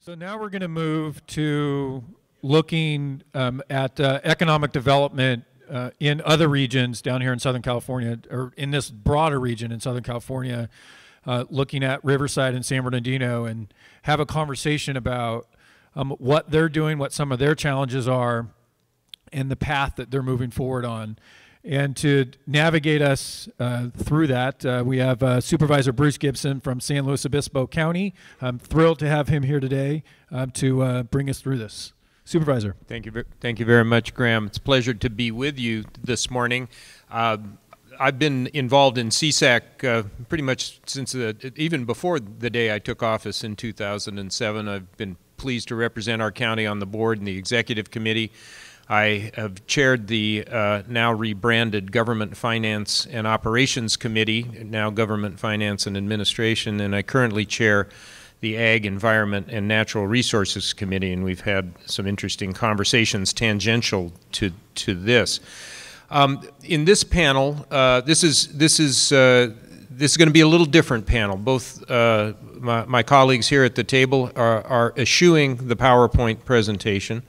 So now we're going to move to looking at economic development in other regions down here in Southern California, or in this broader region in Southern California, looking at Riverside and San Bernardino, and have a conversation about what they're doing, what some of their challenges are, and the path that they're moving forward on. And to navigate us through that, we have Supervisor Bruce Gibson from San Luis Obispo County. I'm thrilled to have him here today to bring us through this. Supervisor. Thank you very much, Graham. It's a pleasure to be with you this morning. I've been involved in CSAC pretty much since even before the day I took office in 2007. I've been pleased to represent our county on the board and the executive committee. I have chaired the now rebranded Government Finance and Operations Committee, now Government Finance and Administration, and I currently chair the Ag, Environment, and Natural Resources Committee, and we've had some interesting conversations tangential to this. In this panel, this is going to be a little different panel. Both my colleagues here at the table are eschewing the PowerPoint presentation.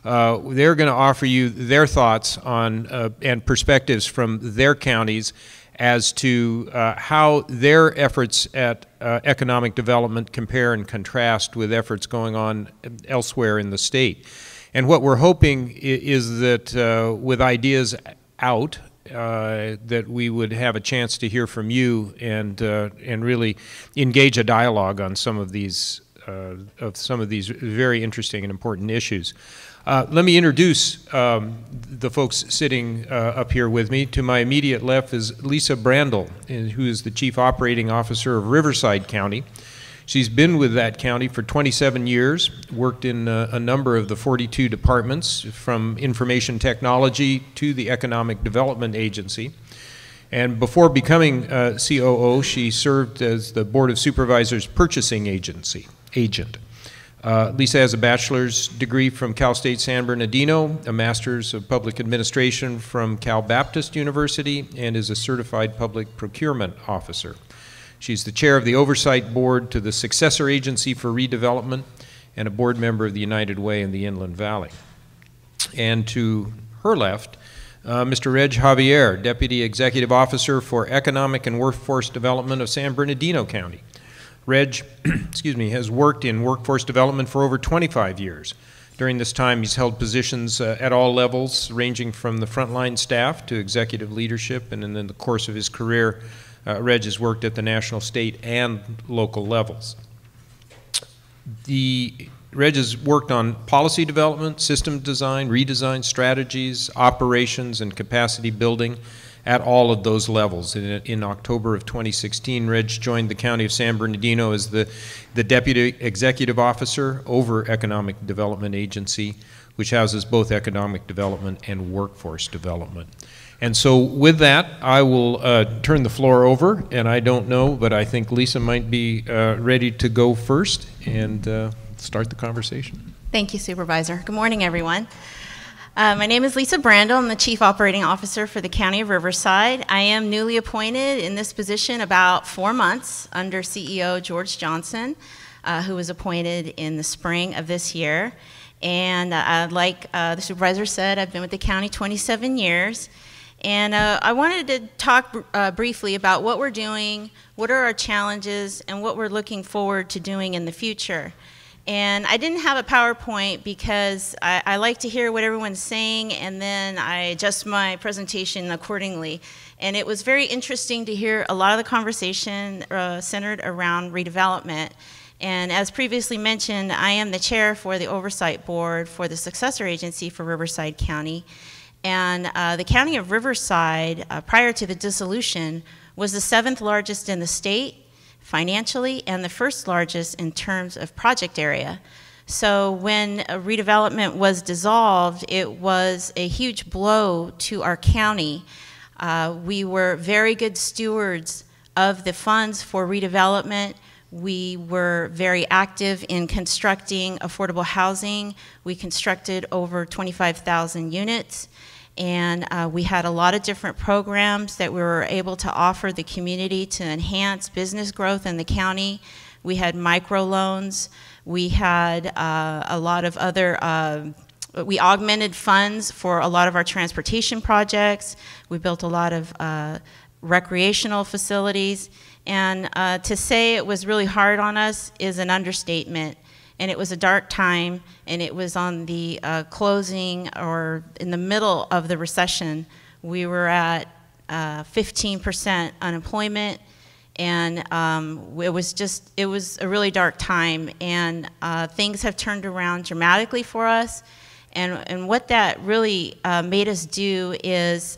They're going to offer you their thoughts on and perspectives from their counties as to how their efforts at economic development compare and contrast with efforts going on elsewhere in the state. And what we're hoping is that with ideas out, that we would have a chance to hear from you and really engage a dialogue on some of these very interesting and important issues. Let me introduce the folks sitting up here with me. To my immediate left is Lisa BRANDL, who is the Chief Operating Officer of Riverside County. She's been with that county for 27 years, worked in a number of the 42 departments, from information technology to the Economic Development Agency. And before becoming COO, she served as the Board of Supervisors Purchasing agent. Lisa has a bachelor's degree from Cal State San Bernardino, a master's of public administration from Cal Baptist University, and is a certified public procurement officer. She's the chair of the oversight board to the Successor Agency for Redevelopment and a board member of the United Way in the Inland Valley. And to her left, Mr. Reg JAVIER, Deputy Executive Officer for Economic and Workforce Development of San Bernardino County. Reg, excuse me, has worked in workforce development for over 25 years. During this time, he's held positions at all levels, ranging from the frontline staff to executive leadership, and in the course of his career, Reg has worked at the national, state, and local levels. Reg has worked on policy development, system design, redesign strategies, operations, and capacity building at all of those levels. In October of 2016, Reg joined the County of San Bernardino as the Deputy Executive Officer over Economic Development Agency, which houses both economic development and workforce development. And so with that, I will turn the floor over, and I don't know, but I think Lisa might be ready to go first and start the conversation. Thank you, Supervisor. Good morning, everyone. My name is Lisa BRANDL. I'm the Chief Operating Officer for the County of Riverside. I am newly appointed in this position about 4 months under CEO George Johnson, who was appointed in the spring of this year. And like the Supervisor said, I've been with the county 27 years. And I wanted to talk briefly about what we're doing, what are our challenges, and what we're looking forward to doing in the future. And I didn't have a PowerPoint because I like to hear what everyone's saying, and then I adjust my presentation accordingly. And it was very interesting to hear a lot of the conversation centered around redevelopment. And as previously mentioned, I am the chair for the Oversight Board for the Successor Agency for Riverside County. And the County of Riverside, prior to the dissolution, was the 7th largest in the state financially, and the 1st largest in terms of project area. So when a redevelopment was dissolved, it was a huge blow to our county. We were very good stewards of the funds for redevelopment. We were very active in constructing affordable housing. We constructed over 25,000 units. And we had a lot of different programs that we were able to offer the community to enhance business growth in the county. We had microloans. We had a lot of other, we augmented funds for a lot of our transportation projects. We built a lot of recreational facilities. And to say it was really hard on us is an understatement. And it was a dark time, and it was on the closing or in the middle of the recession. We were at 15% unemployment, and it was a really dark time, and things have turned around dramatically for us. And what that really made us do is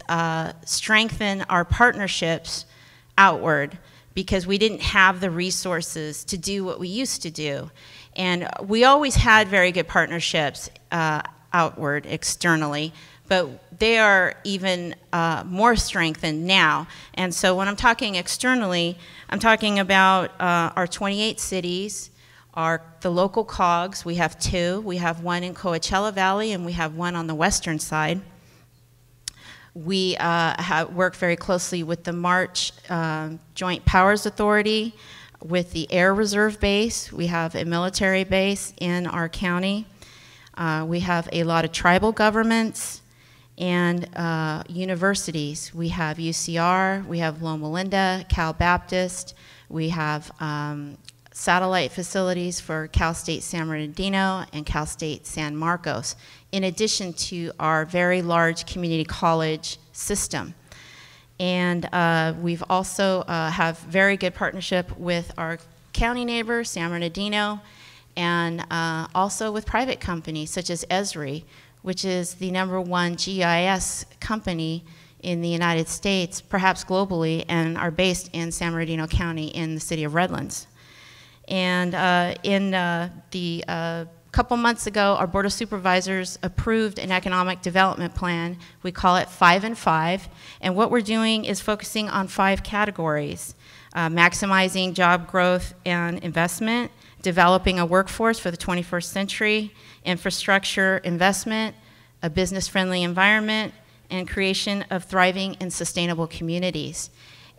strengthen our partnerships outward, because we didn't have the resources to do what we used to do. And we always had very good partnerships outward, externally, but they are even more strengthened now. And so when I'm talking externally, I'm talking about our 28 cities, the local COGs. We have 2. We have one in Coachella Valley, and we have one on the western side. We work very closely with the March Joint Powers Authority, with the Air Reserve Base. We have a military base in our county. We have a lot of tribal governments and universities. We have UCR, we have Loma Linda, Cal Baptist, we have satellite facilities for Cal State San Bernardino and Cal State San Marcos, in addition to our very large community college system. And we've also have very good partnership with our county neighbor, San Bernardino, and also with private companies such as Esri, which is the #1 GIS company in the United States, perhaps globally, and are based in San Bernardino County in the city of Redlands. And in the couple months ago, our Board of Supervisors approved an economic development plan. We call it 5 and 5, and what we're doing is focusing on 5 categories: maximizing job growth and investment, developing a workforce for the 21st century, infrastructure investment, a business-friendly environment, and creation of thriving and sustainable communities.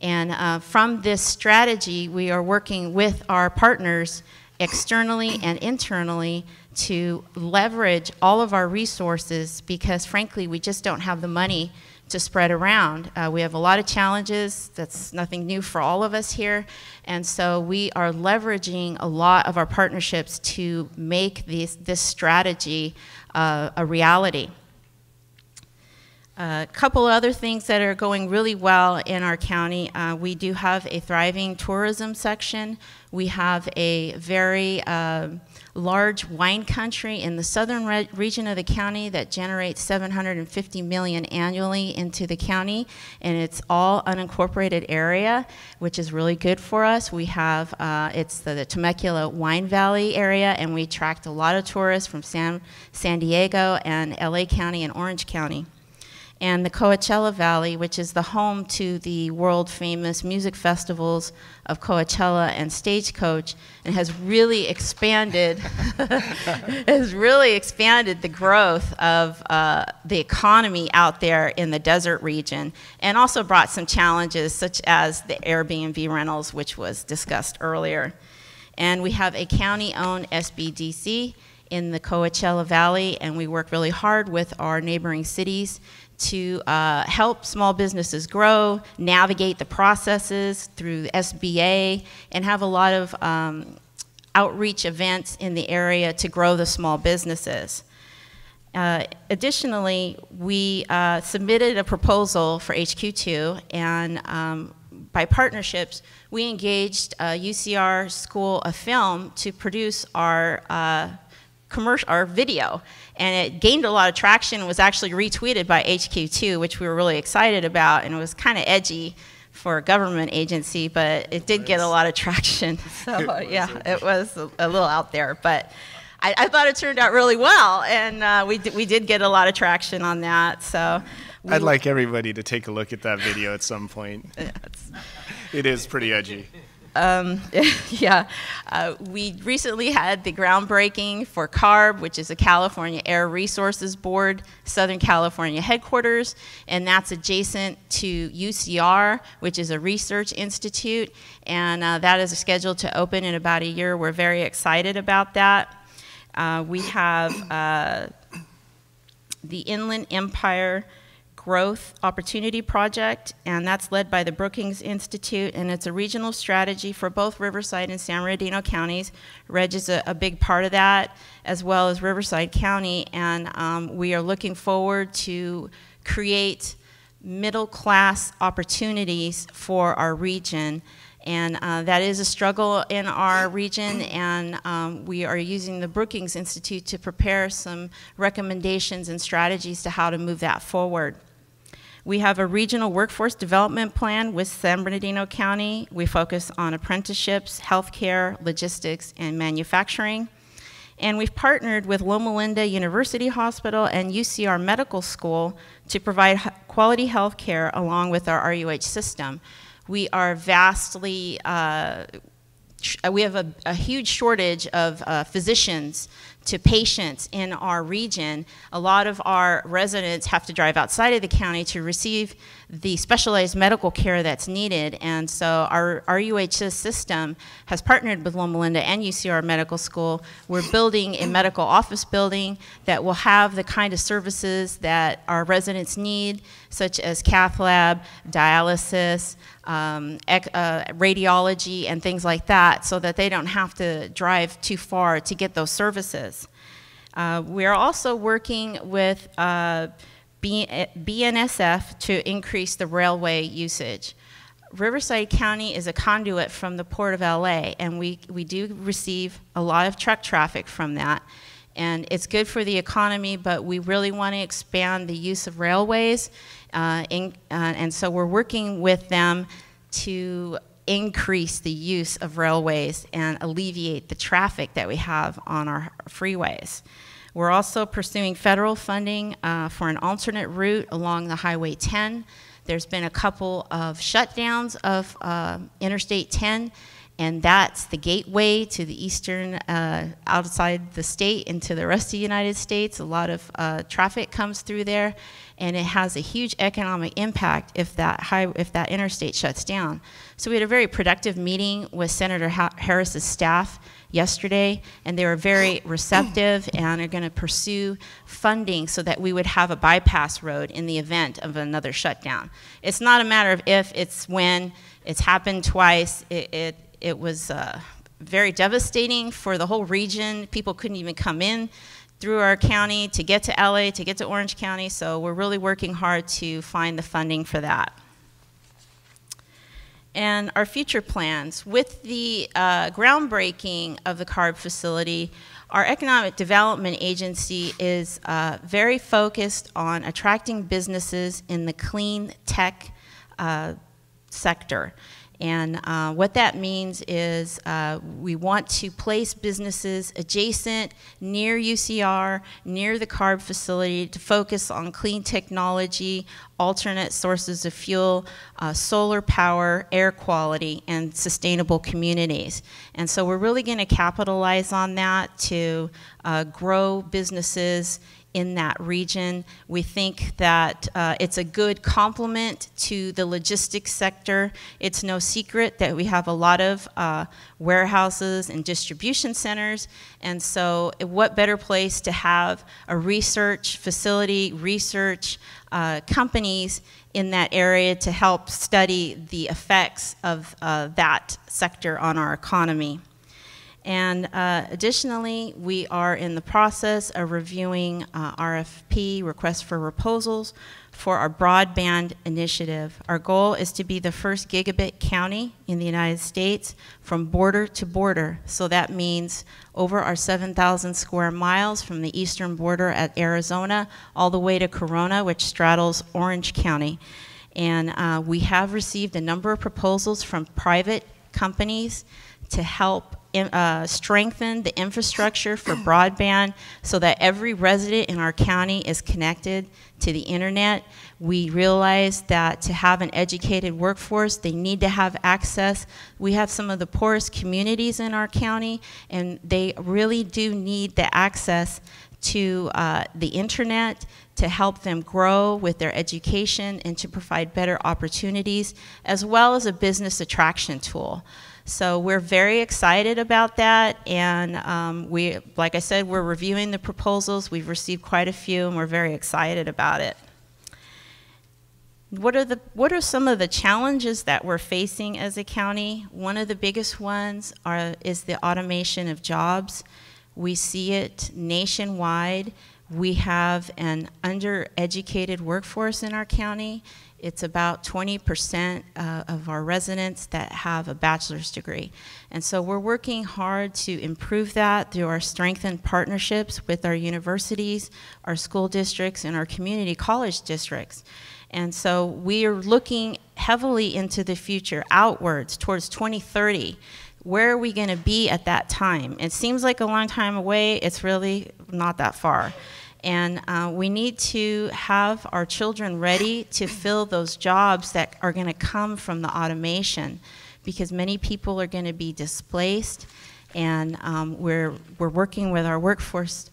And from this strategy, we are working with our partners externally and internally to leverage all of our resources, because frankly, we just don't have the money to spread around. We have a lot of challenges. That's nothing new for all of us here. And so we are leveraging a lot of our partnerships to make this strategy a reality. A couple other things that are going really well in our county. We do have a thriving tourism section. We have a very large wine country in the southern region of the county that generates $750 million annually into the county, and it's all unincorporated area, which is really good for us. We have, it's the Temecula Wine Valley area, and we attract a lot of tourists from San Diego and LA County and Orange County. And the Coachella Valley, which is the home to the world-famous music festivals of Coachella and Stagecoach, and has really expanded, the growth of the economy out there in the desert region, and also brought some challenges such as the Airbnb rentals, which was discussed earlier. And we have a county-owned SBDC in the Coachella Valley, and we work really hard with our neighboring cities to help small businesses grow, navigate the processes through the SBA, and have a lot of outreach events in the area to grow the small businesses. Additionally, we submitted a proposal for HQ2, and by partnerships, we engaged UCR School of Film to produce our video, and it gained a lot of traction and was actually retweeted by HQ2, which we were really excited about, and it was kind of edgy for a government agency, but it did get a lot of traction. So yeah, it was a little out there, but I thought it turned out really well, and we did get a lot of traction on that. So I'd like everybody to take a look at that video at some point. It is pretty edgy. Yeah, we recently had the groundbreaking for CARB, which is a California Air Resources Board, Southern California headquarters, and that's adjacent to UCR, which is a research institute, and that is scheduled to open in about a year. We're very excited about that. We have the Inland Empire Growth Opportunity Project, and that's led by the Brookings Institute, and it's a regional strategy for both Riverside and San Bernardino counties. Reg is a big part of that, as well as Riverside County, and we are looking forward to create middle-class opportunities for our region. And that is a struggle in our region, and we are using the Brookings Institute to prepare some recommendations and strategies to how to move that forward. We have a regional workforce development plan with San Bernardino County. We focus on apprenticeships, healthcare, logistics, and manufacturing. And we've partnered with Loma Linda University Hospital and UCR Medical School to provide quality health care along with our RUH system. We are vastly, we have a huge shortage of physicians to patients in our region. A lot of our residents have to drive outside of the county to receive the specialized medical care that's needed, and so our RUHS system has partnered with Loma Linda and UCR Medical School. We're building a medical office building that will have the kind of services that our residents need, such as cath lab, dialysis, radiology, and things like that, so that they don't have to drive too far to get those services. We are also working with BNSF to increase the railway usage. Riverside County is a conduit from the Port of LA, and we do receive a lot of truck traffic from that. And it's good for the economy, but we really want to expand the use of railways, and so we're working with them to increase the use of railways and alleviate the traffic that we have on our freeways. We're also pursuing federal funding for an alternate route along the Highway 10. There's been a couple of shutdowns of Interstate 10, and that's the gateway to the eastern, outside the state into the rest of the United States. A lot of traffic comes through there, and it has a huge economic impact if that interstate shuts down. So we had a very productive meeting with Senator Harris's staff yesterday, and they were very receptive and are going to pursue funding so that we would have a bypass road in the event of another shutdown. It's not a matter of if, it's when. It's happened twice. It was very devastating for the whole region. People couldn't even come in through our county to get to LA, to get to Orange County, so we're really working hard to find the funding for that. And our future plans. With the groundbreaking of the CARB facility, our Economic Development Agency is very focused on attracting businesses in the clean tech sector. And what that means is we want to place businesses adjacent, near UCR, near the CARB facility, to focus on clean technology, alternate sources of fuel, solar power, air quality, and sustainable communities. And so we're really going to capitalize on that to grow businesses in that region. We think that it's a good complement to the logistics sector. It's no secret that we have a lot of warehouses and distribution centers, and so what better place to have a research facility, research companies in that area to help study the effects of that sector on our economy. And additionally, we are in the process of reviewing RFP, requests for proposals, for our broadband initiative. Our goal is to be the first gigabit county in the United States from border to border. So that means over our 7,000 square miles from the eastern border at Arizona all the way to Corona, which straddles Orange County. And we have received a number of proposals from private companies to help strengthen the infrastructure for broadband so that every resident in our county is connected to the internet. We realize that to have an educated workforce, they need to have access. We have some of the poorest communities in our county, and they really do need the access to the internet to help them grow with their education and to provide better opportunities, as well as a business attraction tool. So we're very excited about that, and like I said, we're reviewing the proposals. We've received quite a few, and we're very excited about it. What are some of the challenges that we're facing as a county? One of the biggest ones is the automation of jobs. We see it nationwide. We have an undereducated workforce in our county. It's about 20% of our residents that have a bachelor's degree. And so we're working hard to improve that through our strengthened partnerships with our universities, our school districts, and our community college districts. And so we are looking heavily into the future, outwards, towards 2030. Where are we going to be at that time? It seems like a long time away. It's really not that far. And we need to have our children ready to fill those jobs that are going to come from the automation, because many people are going to be displaced. And we're working with our workforce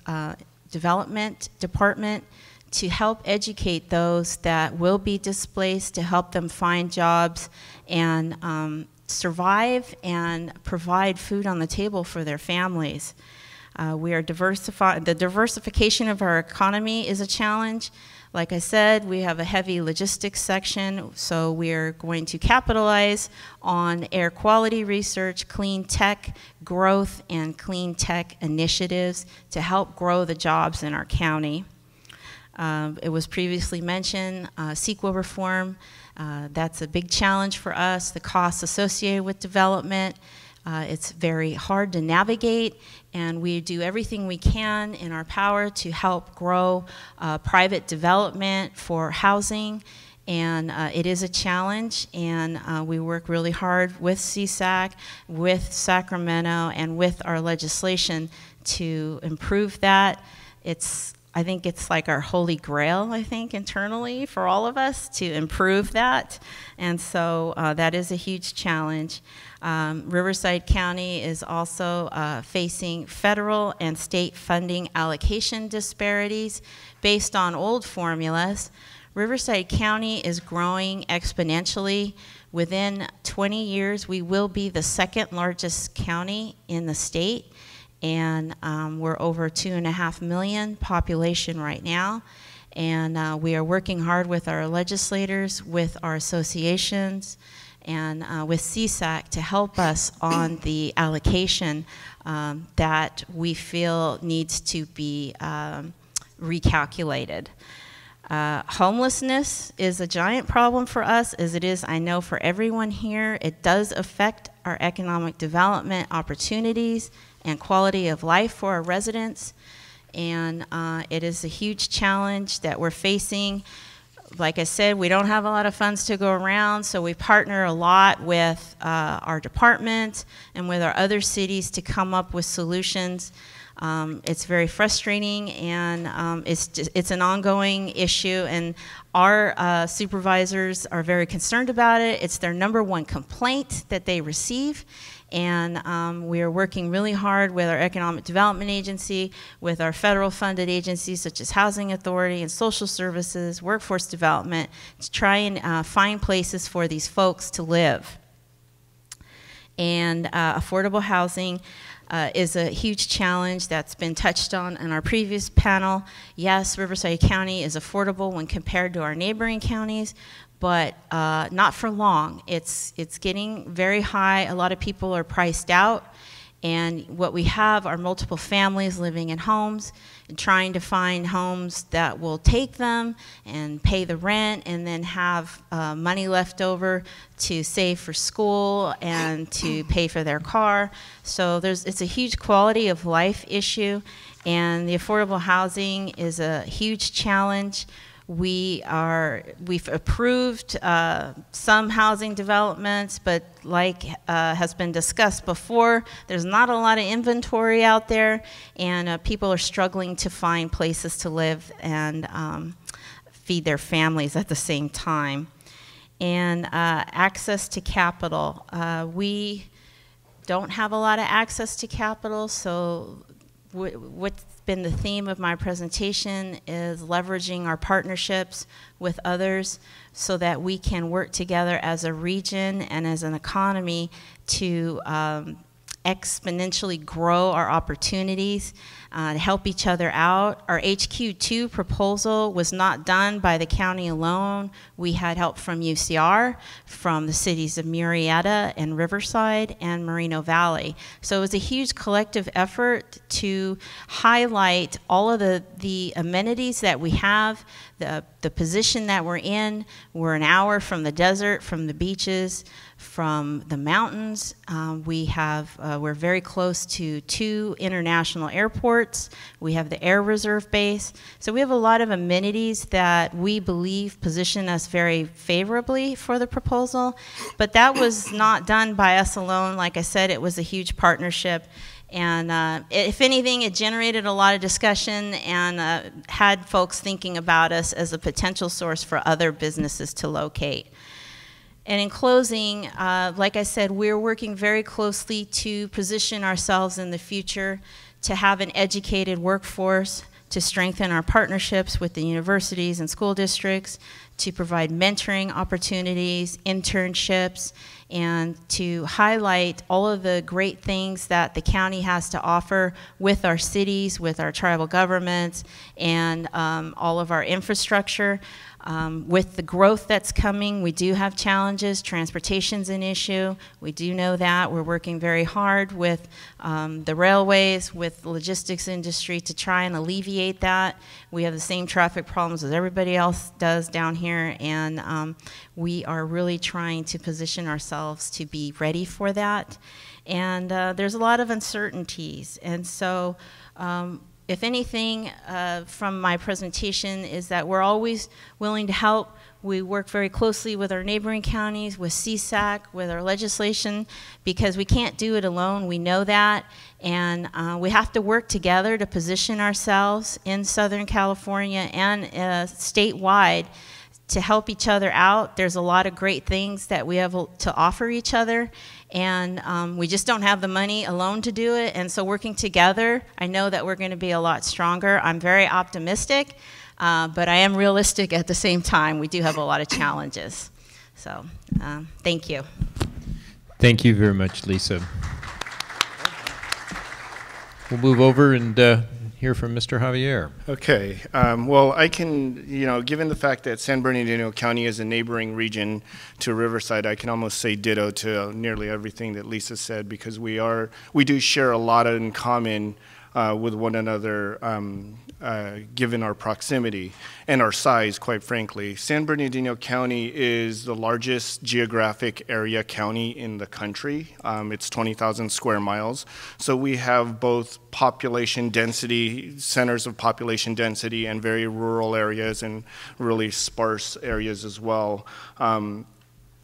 development department to help educate those that will be displaced, to help them find jobs and survive and provide food on the table for their families. We are diversified. The diversification of our economy is a challenge. Like I said, we have a heavy logistics section, so we are going to capitalize on air quality research, clean tech growth, and clean tech initiatives to help grow the jobs in our county. It was previously mentioned, CEQA reform. That's a big challenge for us, the costs associated with development. It's very hard to navigate, and we do everything we can in our power to help grow private development for housing. And it is a challenge, and we work really hard with CSAC, with Sacramento, and with our legislation to improve that. I think it's like our holy grail, I think, internally for all of us to improve that. And so that is a huge challenge. Riverside County is also facing federal and state funding allocation disparities based on old formulas. Riverside County is growing exponentially. Within 20 years, we will be the second largest county in the state. And we're over 2.5 million population right now. And we are working hard with our legislators, with our associations, and with CSAC to help us on the allocation that we feel needs to be recalculated. Homelessness is a giant problem for us, as it is, I know, for everyone here. It does affect our economic development opportunities and quality of life for our residents, and it is a huge challenge that we're facing. Like I said, we don't have a lot of funds to go around, so we partner a lot with our department and with our other cities to come up with solutions. It's very frustrating, and it's an ongoing issue, and our supervisors are very concerned about it. It's their #1 complaint that they receive. And we are working really hard with our Economic Development Agency, with our federal funded agencies such as Housing Authority and Social Services, Workforce Development, to try and find places for these folks to live. And affordable housing is a huge challenge that's been touched on in our previous panel. Yes, Riverside County is affordable when compared to our neighboring counties, but not for long. It's getting very high. A lot of people are priced out, and what we have are multiple families living in homes and trying to find homes that will take them and pay the rent and then have money left over to save for school and to pay for their car. So it's a huge quality of life issue, and the affordable housing is a huge challenge. We've approved some housing developments, but like has been discussed before, there's not a lot of inventory out there, and people are struggling to find places to live and feed their families at the same time. And access to capital. We don't have a lot of access to capital, so what's been the theme of my presentation is leveraging our partnerships with others so that we can work together as a region and as an economy to exponentially grow our opportunities, to help each other out. Our HQ2 proposal was not done by the county alone. We had help from UCR, from the cities of Murrieta and Riverside and Moreno Valley. So it was a huge collective effort to highlight all of the amenities that we have, the position that we're in. We're an hour from the desert, from the beaches, from the mountains. We're very close to 2 international airports. We have the Air Reserve Base. So we have a lot of amenities that we believe position us very favorably for the proposal. But that was not done by us alone. Like I said, it was a huge partnership. And if anything, it generated a lot of discussion and had folks thinking about us as a potential source for other businesses to locate. And in closing, like I said, we're working very closely to position ourselves in the future to have an educated workforce, to strengthen our partnerships with the universities and school districts, to provide mentoring opportunities, internships, and to highlight all of the great things that the county has to offer with our cities, with our tribal governments, and all of our infrastructure. With the growth that's coming, we do have challenges. Transportation's an issue. We do know that. We're working very hard with the railways, with the logistics industry to try and alleviate that. We have the same traffic problems as everybody else does down here, and we are really trying to position ourselves to be ready for that. And there's a lot of uncertainties. And so if anything from my presentation is that we're always willing to help. We work very closely with our neighboring counties, with CSAC, with our legislation, because we can't do it alone. We know that. And we have to work together to position ourselves in Southern California and statewide to help each other out. There's a lot of great things that we have to offer each other, and we just don't have the money alone to do it. And so working together, I know that we're going to be a lot stronger. I'm very optimistic, but I am realistic at the same time. We do have a lot of challenges. So thank you. Thank you very much, Lisa. We'll move over and hear from Mr. Javier. Okay. Well, I can, given the fact that San Bernardino County is a neighboring region to Riverside, I can almost say ditto to nearly everything that Lisa said, because we do share a lot in common with one another, given our proximity and our size, quite frankly. San Bernardino County is the largest geographic area county in the country. It's 20,000 square miles. So we have both population density, centers of population density, and very rural areas and really sparse areas as well.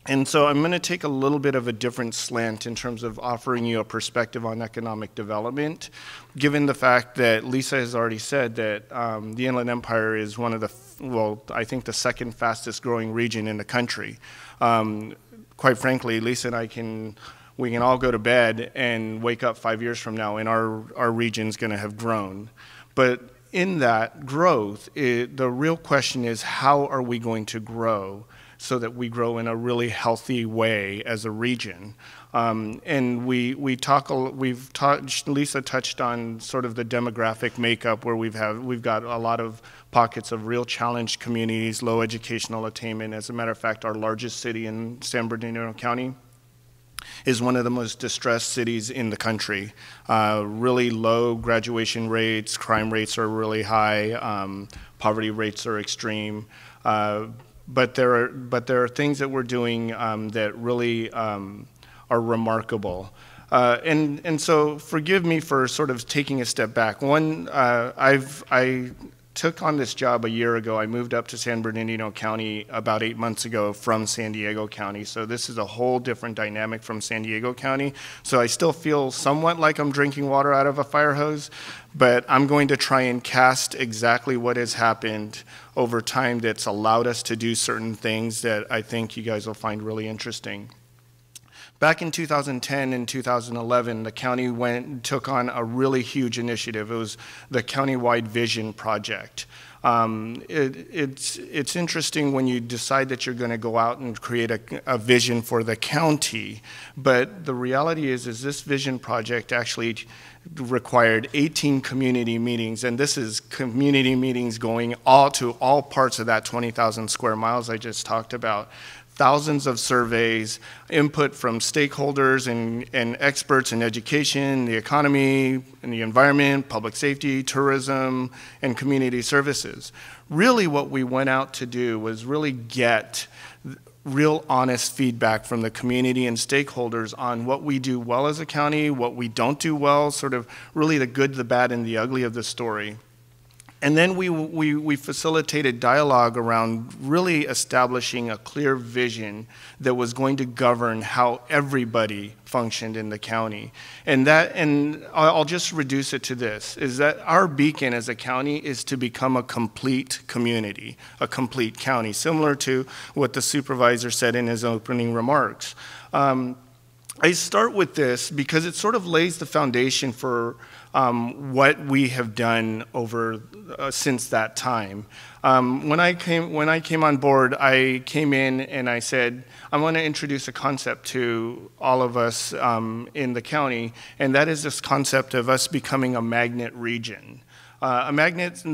And so I'm going to take a little bit of a different slant in terms of offering you a perspective on economic development, given the fact that Lisa has already said that the Inland Empire is one of the, I think the second fastest growing region in the country. Quite frankly, Lisa and I we can all go to bed and wake up 5 years from now and our region's going to have grown. But in that growth, the real question is, how are we going to grow so that we grow in a really healthy way as a region? And Lisa touched on sort of the demographic makeup, where we've got a lot of pockets of real challenged communities, low educational attainment. As a matter of fact, our largest city in San Bernardino County is one of the most distressed cities in the country. Really low graduation rates, crime rates are really high, poverty rates are extreme. But there are things that we're doing that really are remarkable. And so forgive me for sort of taking a step back. One, took on this job a year ago. I moved up to San Bernardino County about 8 months ago from San Diego County. So this is a whole different dynamic from San Diego County. So I still feel somewhat like I'm drinking water out of a fire hose, but I'm going to try and cast exactly what has happened over time that's allowed us to do certain things that I think you guys will find really interesting. Back in 2010 and 2011, the county took on a really huge initiative. It was the Countywide Vision Project. It's interesting when you decide that you're going to go out and create a vision for the county, but the reality is this vision project actually required 18 community meetings, and this is community meetings going to all parts of that 20,000 square miles I just talked about. Thousands of surveys, input from stakeholders and experts in education, the economy, and the environment, public safety, tourism, and community services. Really what we went out to do was really get real honest feedback from the community and stakeholders on what we do well as a county, what we don't do well, sort of really the good, the bad, and the ugly of the story. And then we facilitated dialogue around really establishing a clear vision that was going to govern how everybody functioned in the county. And I'll just reduce it to this, is that our beacon as a county is to become a complete community, a complete county, similar to what the supervisor said in his opening remarks. I start with this because it sort of lays the foundation for what we have done over since that time. When I came on board, I came in and I said, I want to introduce a concept to all of us in the county, and that is this concept of us becoming a magnet region. The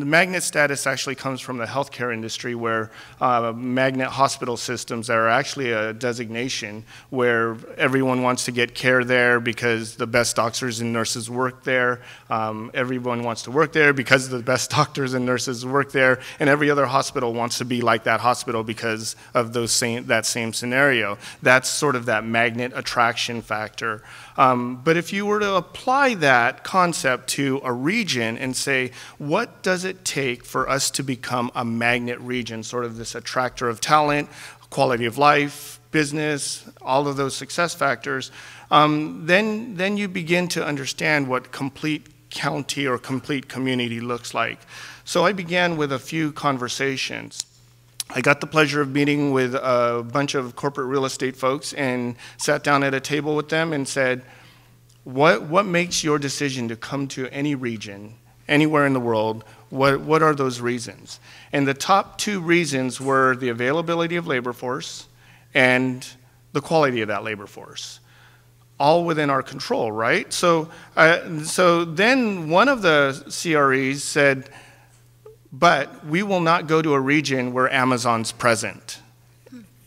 magnet status actually comes from the healthcare industry, where magnet hospital systems are actually a designation where everyone wants to get care there because the best doctors and nurses work there. Everyone wants to work there because the best doctors and nurses work there, and every other hospital wants to be like that hospital because of that same scenario. That's sort of that magnet attraction factor. But if you were to apply that concept to a region and say, what does it take for us to become a magnet region, sort of this attractor of talent, quality of life, business, all of those success factors, then you begin to understand what complete county or complete community looks like. So I began with a few conversations. I got the pleasure of meeting with a bunch of corporate real estate folks and sat down at a table with them and said, what makes your decision to come to any region, anywhere in the world? What are those reasons? And the top two reasons were the availability of labor force and the quality of that labor force. All within our control, right? So then one of the CREs said, but we will not go to a region where Amazon's present.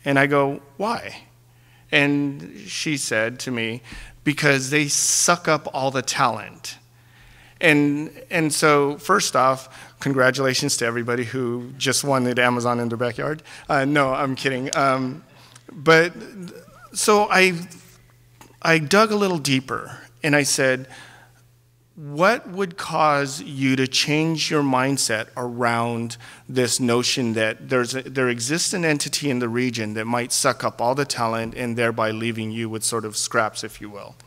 And I go, why? And she said to me, because they suck up all the talent. And so first off, congratulations to everybody who just wanted Amazon in their backyard. No, I'm kidding. But so I dug a little deeper and I said, what would cause you to change your mindset around this notion that there exists an entity in the region that might suck up all the talent and thereby leaving you with sort of scraps, if you will?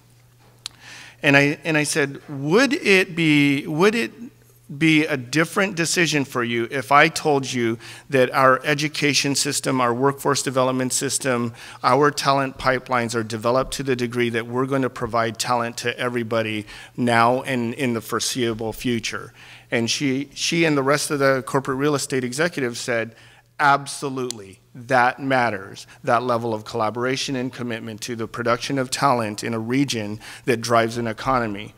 And I said, would it be a different decision for you if I told you that our education system, our workforce development system, our talent pipelines are developed to the degree that we're going to provide talent to everybody now and in the foreseeable future? And she and the rest of the corporate real estate executives said, absolutely, that matters. That level of collaboration and commitment to the production of talent in a region that drives an economy.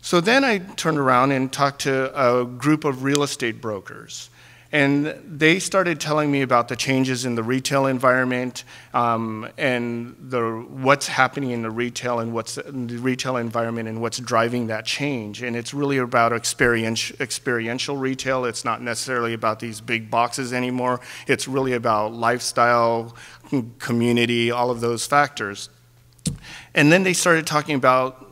So then I turned around and talked to a group of real estate brokers. And they started telling me about the changes in the retail environment and what's happening in the retail and what's in the retail environment and what's driving that change. And it's really about experiential retail. It's not necessarily about these big boxes anymore. It's really about lifestyle, community, all of those factors. And then they started talking about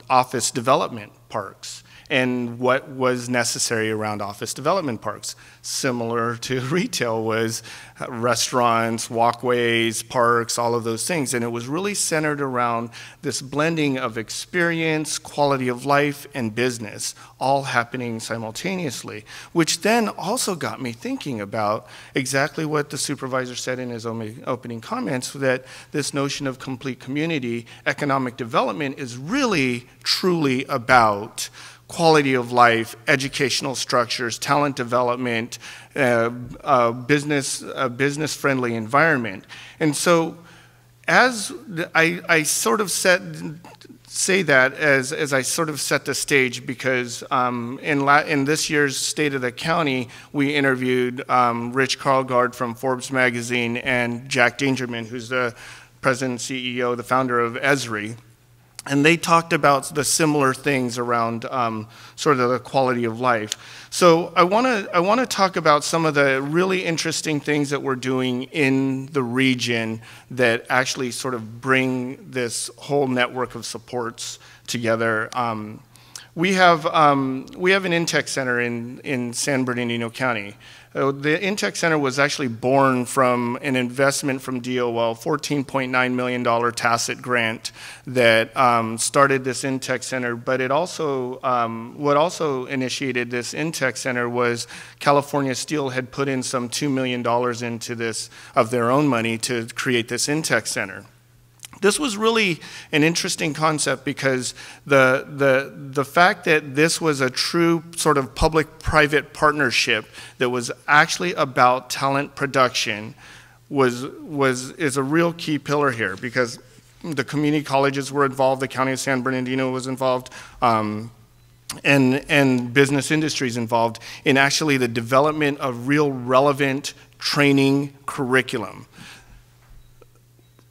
office development parks. and what was necessary around office development parks. Similar to retail was restaurants, walkways, parks, all of those things. And it was really centered around this blending of experience, quality of life, and business, all happening simultaneously, which then also got me thinking about exactly what the supervisor said in his opening comments, that this notion of complete community economic development is really, truly about quality of life, educational structures, talent development, business-friendly environment. And so as I sort of say that as I sort of set the stage, because in this year's State of the County, we interviewed Rich Carlgard from Forbes magazine and Jack Dangerman, who's the president, CEO, the founder of Esri. And they talked about the similar things around sort of the quality of life. So I want to talk about some of the really interesting things that we're doing in the region that actually sort of bring this whole network of supports together. We have an Intech Center in San Bernardino County. The Intech Center was actually born from an investment from DOL, $14.9 million tacit grant that started this Intech Center. But it also, what also initiated this Intech Center was California Steel had put in some $2 million into this of their own money to create this Intech Center. This was really an interesting concept because the fact that this was a true sort of public-private partnership that was actually about talent production is a real key pillar here, because the community colleges were involved, the County of San Bernardino was involved, and business industries involved in actually the development of real relevant training curriculum.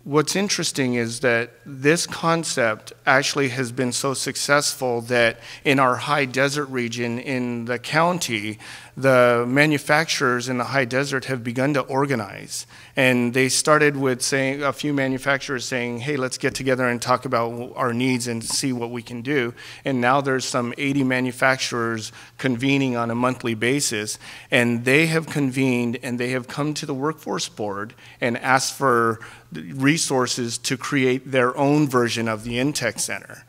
What's interesting is that this concept actually has been so successful that in our high desert region in the county, the manufacturers in the high desert have begun to organize. And they started with saying, a few manufacturers saying, hey, let's get together and talk about our needs and see what we can do. And now there's some 80 manufacturers convening on a monthly basis. And they have convened and they have come to the workforce board and asked for resources to create their own version of the Intech Center.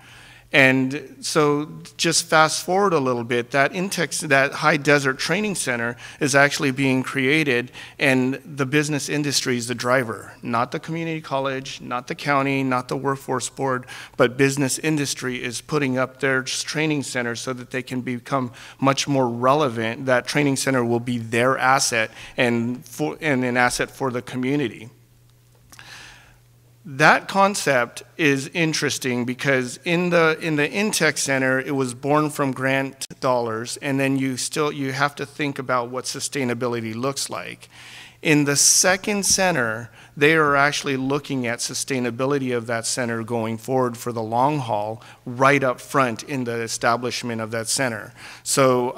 And so just fast forward a little bit, that high desert training center is actually being created, and the business industry is the driver, not the community college, not the county, not the workforce board, but business industry is putting up their training center so that they can become much more relevant. That training center will be their asset and an asset for the community. That concept is interesting because in the Intech Center, it was born from grant dollars, and then you have to think about what sustainability looks like. In the second center, they are actually looking at sustainability of that center going forward for the long haul, right up front in the establishment of that center. So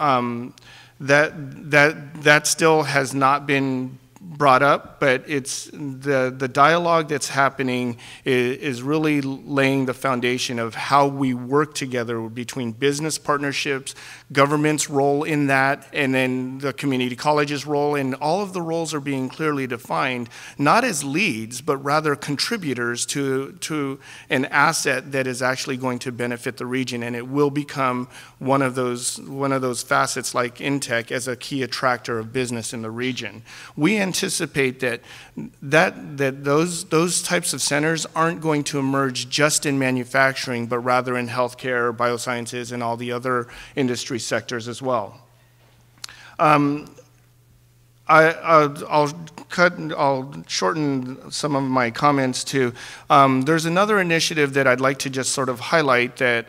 that still has not been brought up, but it's the dialogue that's happening is really laying the foundation of how we work together between business partnerships, government's role in that, and then the community college's role, and all of the roles are being clearly defined, not as leads, but rather contributors to an asset that is actually going to benefit the region, and it will become one of those facets like Intech as a key attractor of business in the region. We anticipate that those types of centers aren't going to emerge just in manufacturing, but rather in healthcare, biosciences, and all the other industry sectors as well. I'll shorten some of my comments to, there's another initiative that I'd like to just sort of highlight that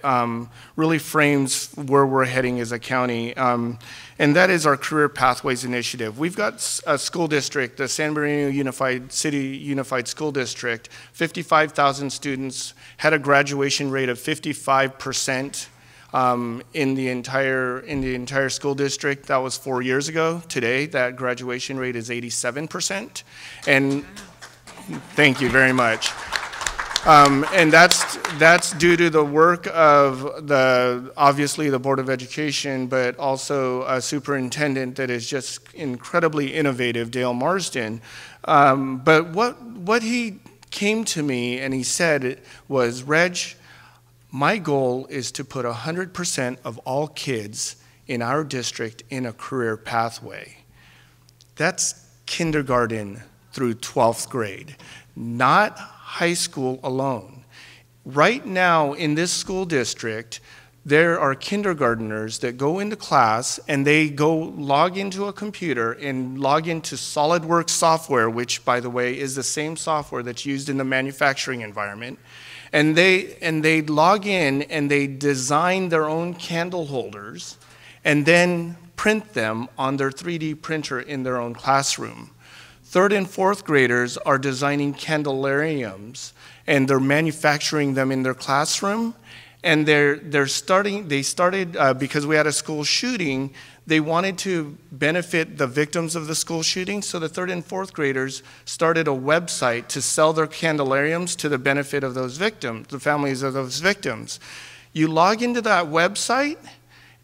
really frames where we're heading as a county, and that is our Career Pathways Initiative. We've got a school district, the San Bernardino City Unified School District, 55,000 students, had a graduation rate of 55%. In the entire school district. That was 4 years ago. Today, that graduation rate is 87%. And thank you very much. And that's due to the work of obviously the Board of Education, but also a superintendent that is just incredibly innovative, Dale Marsden. But what he came to me and he said was, Reg, my goal is to put 100% of all kids in our district in a career pathway. That's kindergarten through 12th grade, not high school alone. Right now in this school district, there are kindergarteners that go into class and they go log into a computer and log into SolidWorks software, which, by the way, is the same software that's used in the manufacturing environment. And they log in and they design their own candle holders and then print them on their 3D printer in their own classroom. 3rd and 4th graders are designing candelariums and they're manufacturing them in their classroom. And they started, because we had a school shooting, they wanted to benefit the victims of the school shooting, so the 3rd and 4th graders started a website to sell their candelariums to the benefit of those victims, the families of those victims. You log into that website,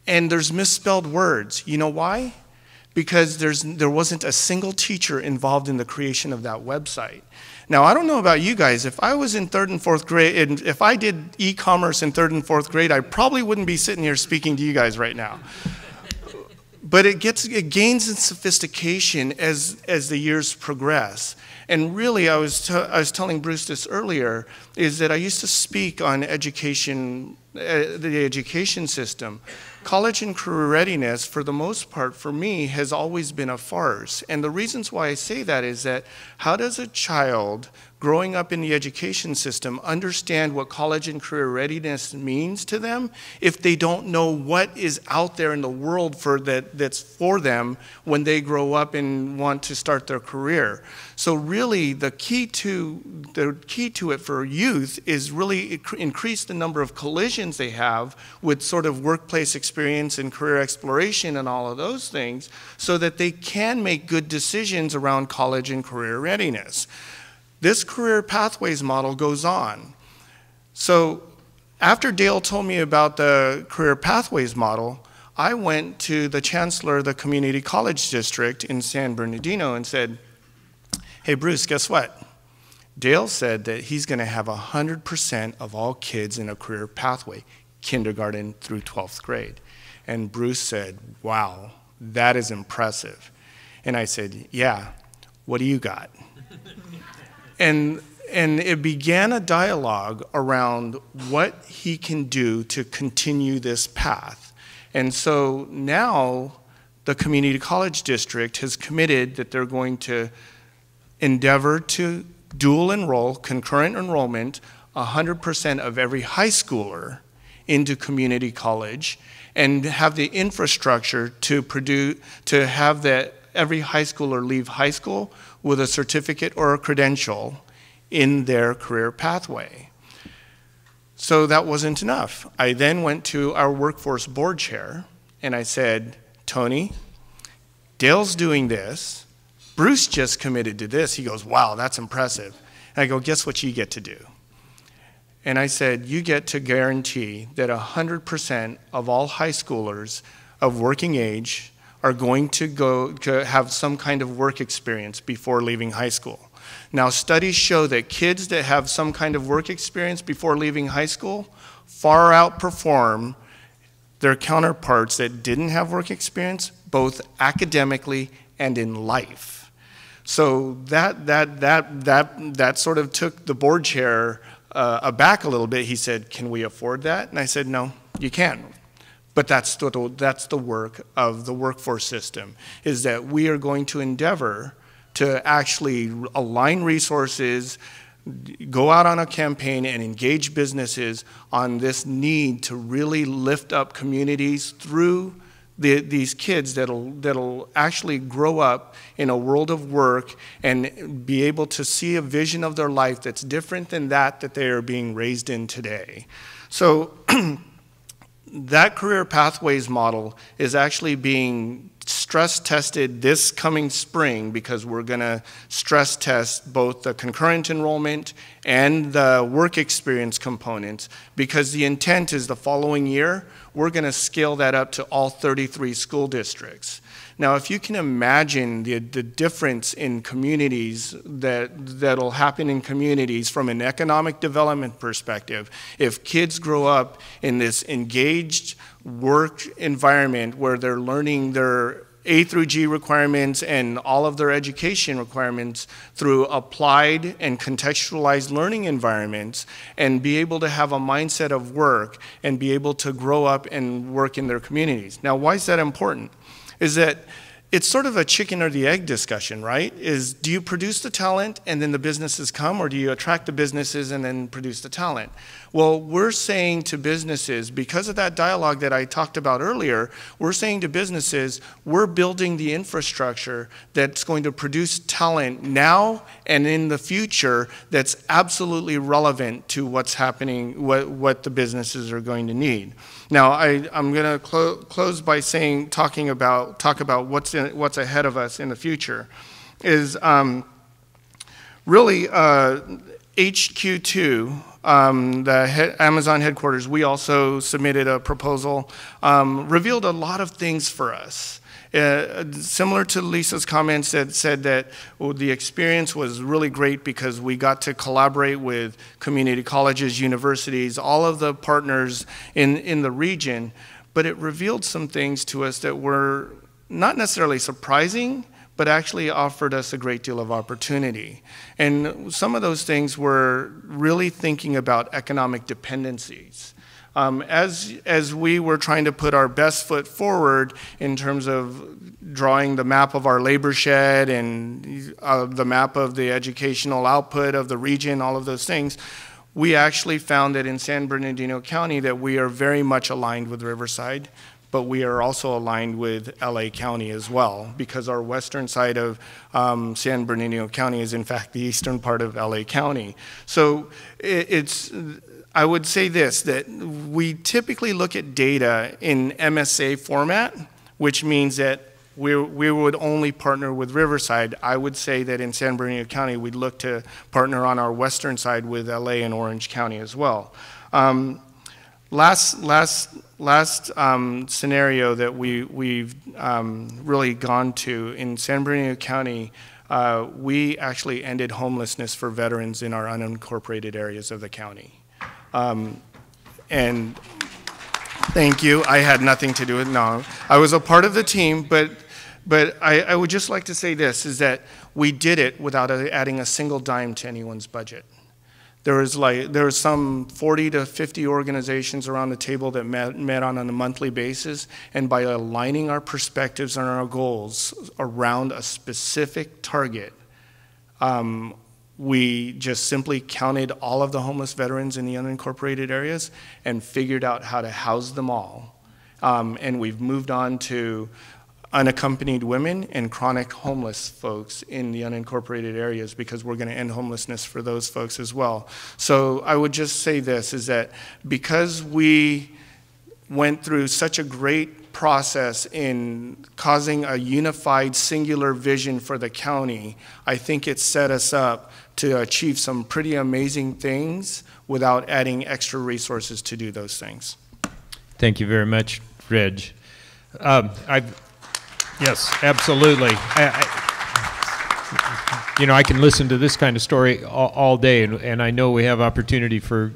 and there's misspelled words. You know why? Because there wasn't a single teacher involved in the creation of that website. Now, I don't know about you guys. If I was in 3rd and 4th grade, and if I did e-commerce in 3rd and 4th grade, I probably wouldn't be sitting here speaking to you guys right now. But it gains in sophistication as the years progress. And really, I was telling Bruce this earlier, is that I used to speak on education, the education system. College and career readiness, for the most part, for me, has always been a farce. And the reasons why I say that is that how does a child growing up in the education system understand what college and career readiness means to them if they don't know what is out there in the world that's for them when they grow up and want to start their career? So really, the key to it for youth is really increase the number of collisions they have with sort of workplace experience and career exploration and all of those things, so that they can make good decisions around college and career readiness. This career pathways model goes on. So after Dale told me about the career pathways model, I went to the chancellor of the community college district in San Bernardino and said, hey, Bruce, guess what? Dale said that he's going to have 100% of all kids in a career pathway, kindergarten through 12th grade. And Bruce said, wow, that is impressive. And I said, yeah, what do you got? And it began a dialogue around what he can do to continue this path. And so now the community college district has committed that they're going to endeavor to dual enroll, concurrent enrollment, 100% of every high schooler into community college, and have the infrastructure to have that every high schooler leave high school with a certificate or a credential in their career pathway. So that wasn't enough. I then went to our workforce board chair and I said, Tony, Dale's doing this. Bruce just committed to this. He goes, wow, that's impressive. And I go, guess what you get to do? And I said, you get to guarantee that 100% of all high schoolers of working age are going to have some kind of work experience before leaving high school. Now, studies show that kids that have some kind of work experience before leaving high school far outperform their counterparts that didn't have work experience, both academically and in life. So that sort of took the board chair aback a little bit. He said, can we afford that? And I said, no, you can't. But that's the work of the workforce system, is that we are going to endeavor to actually align resources, go out on a campaign and engage businesses on this need to really lift up communities through these kids that'll actually grow up in a world of work and be able to see a vision of their life that's different than that they are being raised in today. So that career pathways model is actually being stress tested this coming spring, because we're going to stress test both the concurrent enrollment and the work experience components, because the intent is the following year, we're going to scale that up to all 33 school districts. Now, if you can imagine the difference in communities that'll happen in communities from an economic development perspective, if kids grow up in this engaged work environment where they're learning their A through G requirements and all of their education requirements through applied and contextualized learning environments, and be able to have a mindset of work and be able to grow up and work in their communities. Now, why is that important? Is that it's sort of a chicken or the egg discussion, right? Is, do you produce the talent and then the businesses come, or do you attract the businesses and then produce the talent? Well, we're saying to businesses, because of that dialogue that I talked about earlier, we're saying to businesses, we're building the infrastructure that's going to produce talent now and in the future that's absolutely relevant to what's happening, what the businesses are going to need. Now, I'm going to close by talk about what's ahead of us in the future. Is really HQ2, the Amazon headquarters. We also submitted a proposal, revealed a lot of things for us. Similar to Lisa's comments that said that the experience was really great because we got to collaborate with community colleges, universities, all of the partners in the region, but it revealed some things to us that were not necessarily surprising, but actually offered us a great deal of opportunity. And some of those things were really thinking about economic dependencies. As we were trying to put our best foot forward in terms of drawing the map of our labor shed and the map of the educational output of the region, all of those things, we actually found that in San Bernardino County that we are very much aligned with Riverside, but we are also aligned with LA County as well, because our western side of San Bernardino County is in fact the eastern part of LA County. So I would say this, that we typically look at data in MSA format, which means that we would only partner with Riverside. I would say that in San Bernardino County, we'd look to partner on our western side with LA and Orange County as well. Last scenario that we've really gone to in San Bernardino County, we actually ended homelessness for veterans in our unincorporated areas of the county. And thank you. I had nothing to do with it. No, I was a part of the team, but I would just like to say this, is that we did it without adding a single dime to anyone's budget. There was some 40 to 50 organizations around the table that met on a monthly basis, and by aligning our perspectives and our goals around a specific target, we just simply counted all of the homeless veterans in the unincorporated areas and figured out how to house them all. And we've moved on to unaccompanied women and chronic homeless folks in the unincorporated areas, because we're going to end homelessness for those folks as well. So I would just say this, is that because we went through such a great process in causing a unified singular vision for the county, I think it set us up to achieve some pretty amazing things without adding extra resources to do those things. Thank you very much, Reg. Yes, absolutely. You know, I can listen to this kind of story all day, and I know we have opportunity for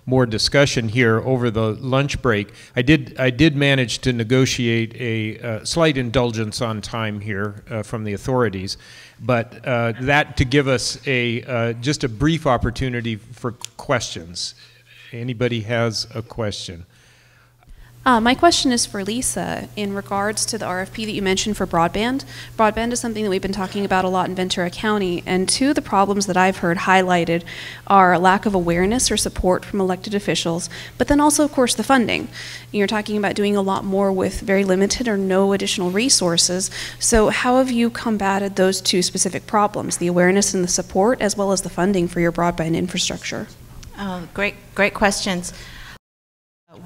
more discussion here over the lunch break. I did manage to negotiate a slight indulgence on time here from the authorities, but that to give us just a brief opportunity for questions. Anybody has a question? My question is for Lisa in regards to the RFP that you mentioned for broadband. Broadband is something that we've been talking about a lot in Ventura County, and two of the problems that I've heard highlighted are a lack of awareness or support from elected officials, but then also, of course, the funding. You're talking about doing a lot more with very limited or no additional resources. So how have you combated those two specific problems, the awareness and the support, as well as the funding for your broadband infrastructure? Great questions.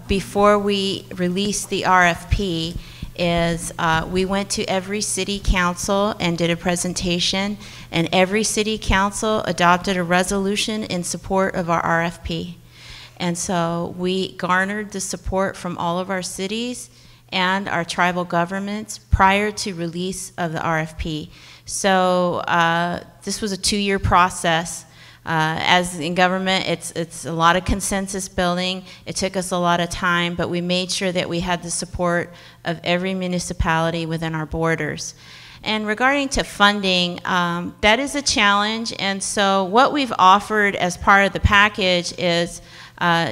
Before we released the RFP, is we went to every city council and did a presentation, and every city council adopted a resolution in support of our RFP. And so we garnered the support from all of our cities and our tribal governments prior to release of the RFP. So this was a 2-year process. As in government, it's a lot of consensus building. It took us a lot of time, but we made sure that we had the support of every municipality within our borders. And regarding to funding, that is a challenge. And so what we've offered as part of the package is,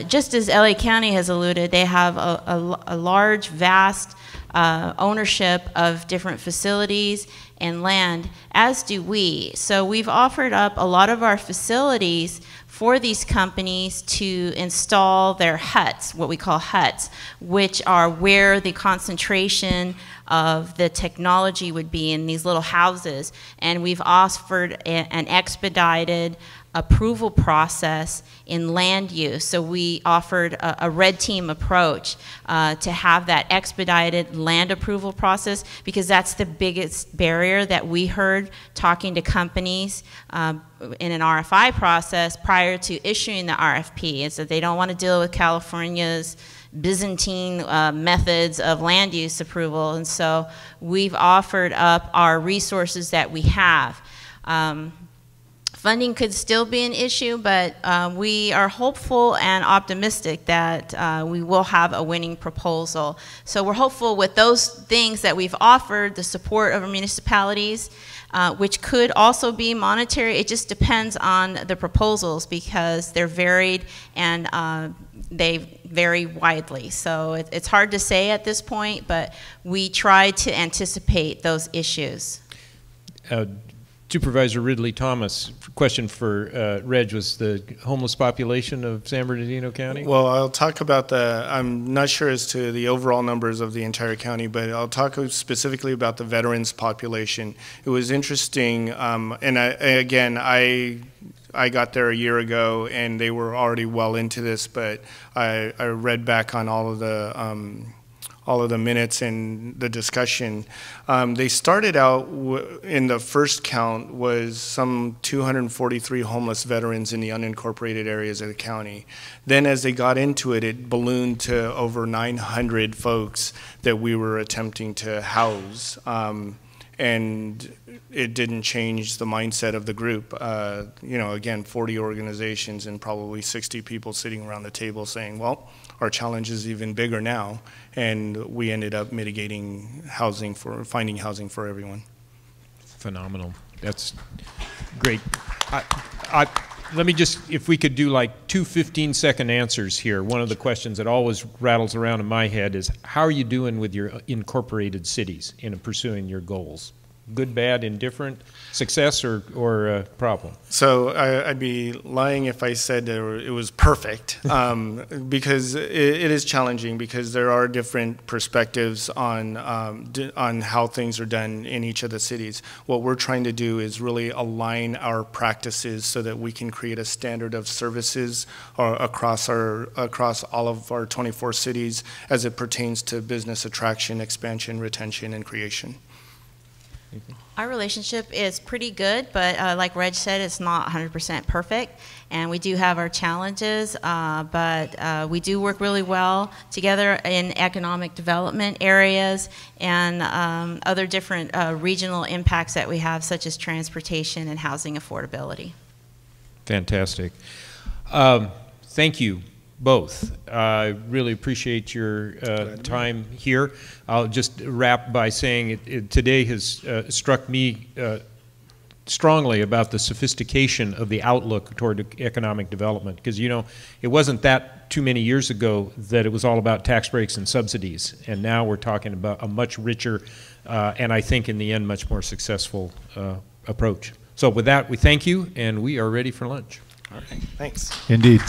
just as LA County has alluded, they have a large, vast ownership of different facilities and land, as do we. So we've offered up a lot of our facilities for these companies to install their huts, what we call huts, which are where the concentration of the technology would be in these little houses. And we've offered an expedited approval process in land use. So we offered a red team approach to have that expedited land approval process, because that's the biggest barrier that we heard talking to companies in an RFI process prior to issuing the RFP, is that they don't want to deal with California's Byzantine methods of land use approval. And so we've offered up our resources that we have. Funding could still be an issue, but we are hopeful and optimistic that we will have a winning proposal. So we're hopeful with those things that we've offered, the support of our municipalities, which could also be monetary. It just depends on the proposals, because they're varied and they vary widely. So it's hard to say at this point, but we try to anticipate those issues. Supervisor Ridley Thomas, question for Reg, was the homeless population of San Bernardino County? Well, I'll talk about I'm not sure as to the overall numbers of the entire county, but I'll talk specifically about the veterans population. It was interesting, and I got there a year ago, and they were already well into this, but I read back on all of the minutes and the discussion. They started out in the first count was some 243 homeless veterans in the unincorporated areas of the county. Then as they got into it, it ballooned to over 900 folks that we were attempting to house. And it didn't change the mindset of the group. You know, again, 40 organizations and probably 60 people sitting around the table saying, well, our challenge is even bigger now. And we ended up mitigating finding housing for everyone. Phenomenal. That's great. Let me just, if we could do like 2 15-second answers here. One of the questions that always rattles around in my head is, how are you doing with your incorporated cities in pursuing your goals? Good, bad, indifferent, success, or problem? So I'd be lying if I said it was perfect, because it is challenging, because there are different perspectives on how things are done in each of the cities. What we're trying to do is really align our practices so that we can create a standard of services across all of our 24 cities as it pertains to business attraction, expansion, retention, and creation. Our relationship is pretty good, but like Reg said, it's not 100% perfect, and we do have our challenges, but we do work really well together in economic development areas and other different regional impacts that we have, such as transportation and housing affordability. Fantastic. Thank you both. I really appreciate your time here. I'll just wrap by saying today has struck me strongly about the sophistication of the outlook toward economic development, because, you know, it wasn't that too many years ago that it was all about tax breaks and subsidies, and now we're talking about a much richer and I think in the end much more successful approach. So with that, we thank you, and we are ready for lunch. All right, thanks. Indeed.